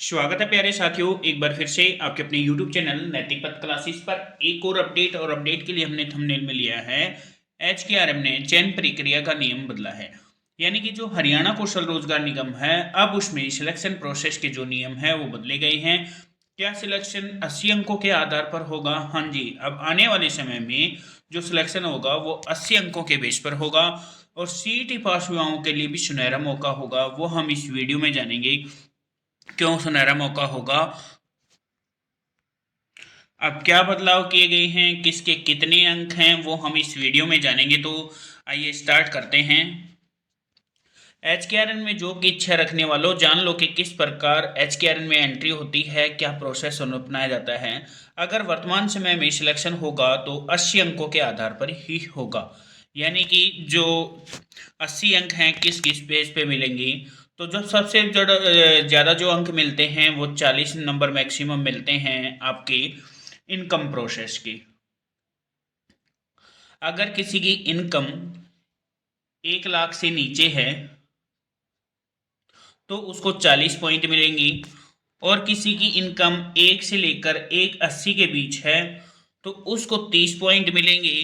स्वागत है प्यारे साथियों, एक बार फिर से आपके अपने YouTube चैनल नैतिक पथ क्लासेस पर एक और अपडेट के लिए हमने थंबनेल में लिया है। HKRM ने चयन प्रक्रिया का नियम बदला है। यानी कि जो हरियाणा कौशल रोजगार निगम है, अब उसमें सिलेक्शन प्रोसेस के जो नियम है वो बदले गए हैं। क्या सिलेक्शन 80 अंकों के आधार पर होगा? हाँ जी, अब आने वाले समय में जो सिलेक्शन होगा वो 80 अंकों के बेस पर होगा और CET पास युवाओं के लिए भी सुनहरा मौका होगा। वो हम इस वीडियो में जानेंगे क्यों सुनहरा मौका होगा, अब क्या बदलाव किए गए हैं, किसके कितने अंक हैं, वो हम इस वीडियो में जानेंगे। तो आइए स्टार्ट करते हैं। HKRN में जॉब की इच्छा रखने वालों, जान लो कि किस प्रकार HKRN में एंट्री होती है, क्या प्रोसेस अपनाया जाता है। अगर वर्तमान समय में सिलेक्शन होगा तो 80 अंकों के आधार पर ही होगा। यानी कि जो 80 अंक हैं किस किस पेज पे मिलेंगी, तो जो सबसे ज़्यादा जो अंक मिलते हैं वो 40 नंबर मैक्सिमम मिलते हैं आपके इनकम प्रोसेस की। अगर किसी की इनकम 1 लाख से नीचे है तो उसको 40 पॉइंट मिलेंगी, और किसी की इनकम 1 से लेकर 180 के बीच है तो उसको 30 पॉइंट मिलेंगे,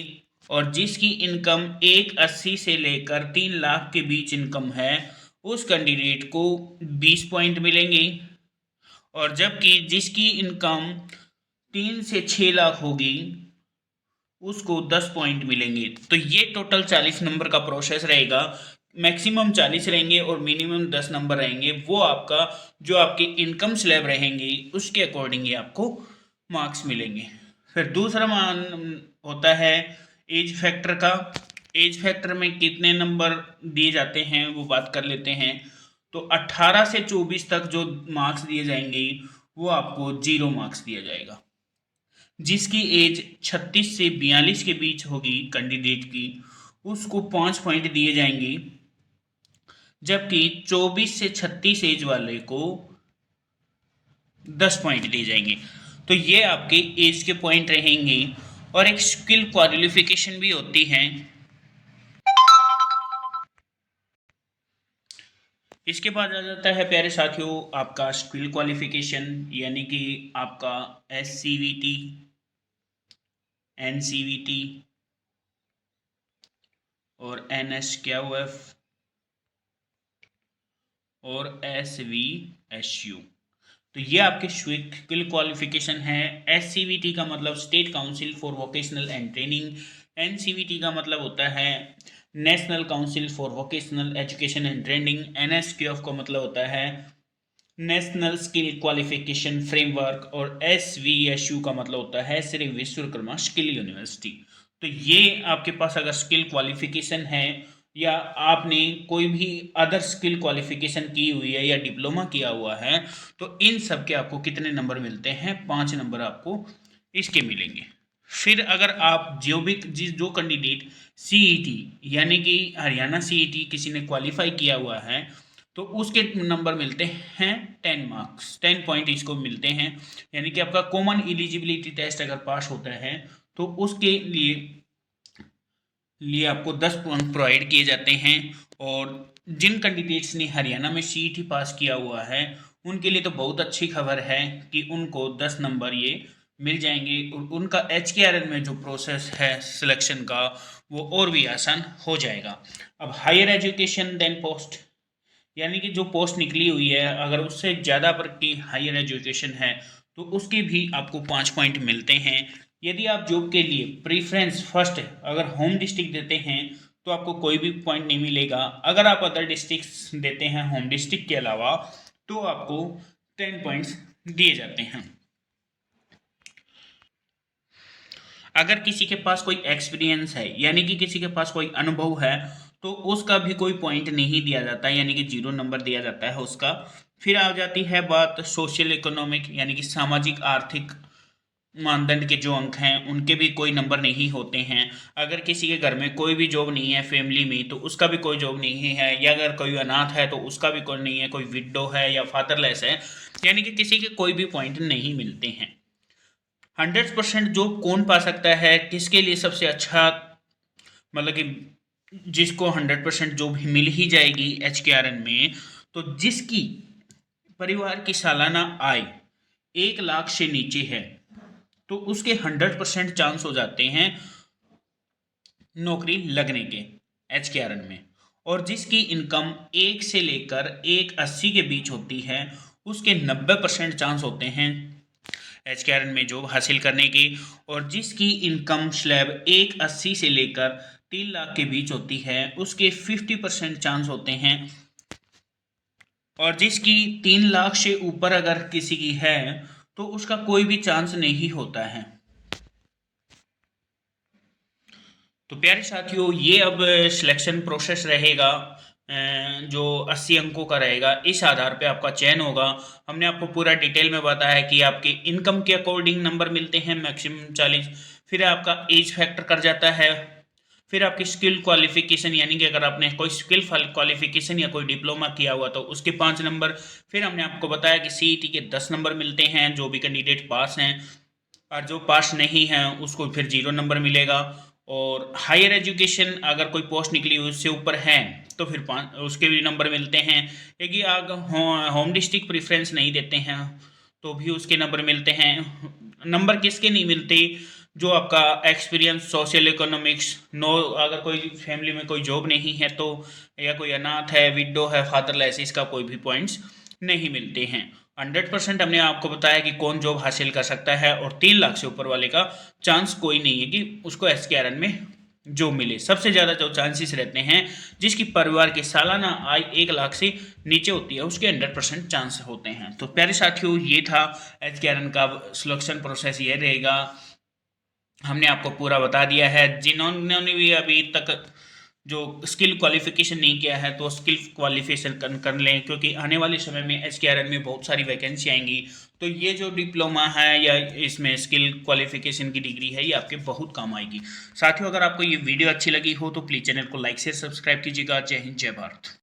और जिसकी इनकम 180 से लेकर 3 लाख के बीच इनकम है उस कैंडिडेट को 20 पॉइंट मिलेंगे, और जबकि जिसकी इनकम 3 से 6 लाख होगी उसको 10 पॉइंट मिलेंगे। तो ये टोटल 40 नंबर का प्रोसेस रहेगा। मैक्सिमम 40 रहेंगे और मिनिमम 10 नंबर रहेंगे। वो आपका जो आपके इनकम स्लैब रहेंगे उसके अकॉर्डिंग ही आपको मार्क्स मिलेंगे। फिर दूसरा मान होता है एज फैक्टर का। एज फैक्टर में कितने नंबर दिए जाते हैं वो बात कर लेते हैं। तो 18 से 24 तक जो मार्क्स दिए जाएंगे वो आपको 0 मार्क्स दिया जाएगा। जिसकी एज 36 से 42 के बीच होगी कैंडिडेट की, उसको 5 पॉइंट दिए जाएंगे, जबकि 24 से 36 एज वाले को 10 पॉइंट दिए जाएंगे। तो ये आपके एज के पॉइंट रहेंगे। और एक स्किल क्वालिफिकेशन भी होती है। इसके बाद आ जाता है प्यारे साथियों आपका स्किल क्वालिफिकेशन, यानी कि आपका SCVT, NCVT और NSQF और SVSU। तो ये आपके स्किल क्वालिफिकेशन है। SCVT का मतलब state council for vocational and training. NCVT का मतलब होता है national council for vocational education and training. NSQF का मतलब होता है नेशनल स्किल क्वालिफिकेशन फ्रेमवर्क। और SVSU का मतलब होता है श्री विश्वकर्मा स्किल यूनिवर्सिटी। तो ये आपके पास अगर स्किल क्वालिफिकेशन है या आपने कोई भी अदर स्किल क्वालिफिकेशन की हुई है या डिप्लोमा किया हुआ है तो इन सब के आपको कितने नंबर मिलते हैं? 5 नंबर आपको इसके मिलेंगे। फिर अगर आप जो कैंडिडेट CET यानी कि हरियाणा CET किसी ने क्वालिफाई किया हुआ है तो उसके नंबर मिलते हैं 10 मार्क्स, 10 पॉइंट इसको मिलते हैं। यानी कि आपका कॉमन एलिजिबिलिटी टेस्ट अगर पास होता है तो उसके लिए आपको 10 पॉइंट प्रोवाइड किए जाते हैं। और जिन कैंडिडेट्स ने हरियाणा में CET पास किया हुआ है उनके लिए तो बहुत अच्छी खबर है कि उनको 10 नंबर ये मिल जाएंगे, और उनका HKRN में जो प्रोसेस है सिलेक्शन का वो और भी आसान हो जाएगा। अब हायर एजुकेशन देन पोस्ट, यानी कि जो पोस्ट निकली हुई है अगर उससे ज़्यादा पर की हायर एजुकेशन है तो उसके भी आपको 5 पॉइंट मिलते हैं। यदि आप जॉब के लिए प्रीफ्रेंस फर्स्ट अगर होम डिस्ट्रिक्ट देते हैं तो आपको कोई भी पॉइंट नहीं मिलेगा। अगर आप अदर डिस्ट्रिक्ट देते हैं होम डिस्ट्रिक्ट के अलावा तो आपको 10 पॉइंट्स दिए जाते हैं। अगर किसी के पास कोई एक्सपीरियंस है यानी कि किसी के पास कोई अनुभव है तो उसका भी कोई पॉइंट नहीं दिया जाता, यानी कि 0 नंबर दिया जाता है उसका। फिर आ जाती है बात सोशल इकोनॉमिक, यानी कि सामाजिक आर्थिक मानदंड के जो अंक हैं उनके भी कोई नंबर नहीं होते हैं। अगर किसी के घर में कोई भी जॉब नहीं है फैमिली में तो उसका भी कोई जॉब नहीं है, या अगर कोई अनाथ है तो उसका भी कोई नहीं है, कोई विडो है या फादरलेस है, यानी कि किसी के कोई भी पॉइंट नहीं मिलते हैं। 100% जॉब कौन पा सकता है, किसके लिए सबसे अच्छा, मतलब कि जिसको 100% जॉब मिल ही जाएगी HKRN में, तो जिसकी परिवार की सालाना आय 1 लाख से नीचे है तो उसके 100% चांस हो जाते हैं नौकरी लगने के HKRN में। और जिसकी इनकम 1 से लेकर 180 के बीच होती है उसके 90% चांस होते हैं HKRN में जॉब हासिल करने की। और जिसकी इनकम स्लैब 180 से लेकर 3 लाख के बीच होती है उसके 50% चांस होते हैं। और जिसकी 3 लाख से ऊपर अगर किसी की है तो उसका कोई भी चांस नहीं होता है। तो प्यारे साथियों, ये अब सिलेक्शन प्रोसेस रहेगा जो 80 अंकों का रहेगा। इस आधार पे आपका चयन होगा। हमने आपको पूरा डिटेल में बताया है कि आपके इनकम के अकॉर्डिंग नंबर मिलते हैं मैक्सिमम 40, फिर आपका एज फैक्टर कर जाता है, फिर आपकी स्किल क्वालिफिकेशन यानी कि अगर आपने कोई स्किल क्वालिफिकेशन या कोई डिप्लोमा किया हुआ तो उसके 5 नंबर। फिर हमने आपको बताया कि CET के 10 नंबर मिलते हैं जो भी कैंडिडेट पास हैं, और जो पास नहीं है उसको फिर 0 नंबर मिलेगा। और हायर एजुकेशन अगर कोई पोस्ट निकली उससे ऊपर है तो फिर उसके भी नंबर मिलते हैं। यदि अगर होम डिस्ट्रिक्ट प्रेफरेंस नहीं देते हैं तो भी उसके नंबर मिलते हैं। नंबर किसके नहीं मिलते? जो आपका एक्सपीरियंस, सोशल इकोनॉमिक्स, नो अगर कोई फैमिली में कोई जॉब नहीं है तो, या कोई अनाथ है, विडो है, फादरलेस, इसका कोई भी पॉइंट्स नहीं मिलते हैं। 100% हमने आपको बताया कि कौन जॉब हासिल कर सकता है और 3 लाख से ऊपर वाले का चांस कोई नहीं है कि उसको HKRN में जॉब मिले। सबसे ज़्यादा जो चांसेस रहते हैं जिसकी परिवार की सालाना आय 1 लाख से नीचे होती है उसके 100% चांस होते हैं। तो प्यारे साथियों, ये था HKRN का सिलेक्शन प्रोसेस, ये रहेगा। हमने आपको पूरा बता दिया है। जिन्होंने भी अभी तक जो स्किल क्वालिफिकेशन नहीं किया है तो स्किल क्वालिफिकेशन कर लें, क्योंकि आने वाले समय में HKRN में बहुत सारी वैकेंसी आएंगी। तो ये जो डिप्लोमा है या इसमें स्किल क्वालिफिकेशन की डिग्री है ये आपके बहुत काम आएगी। साथियों, अगर आपको ये वीडियो अच्छी लगी हो तो प्लीज़ चैनल को लाइक शेयर सब्सक्राइब कीजिएगा। जय हिंद, जय भारत।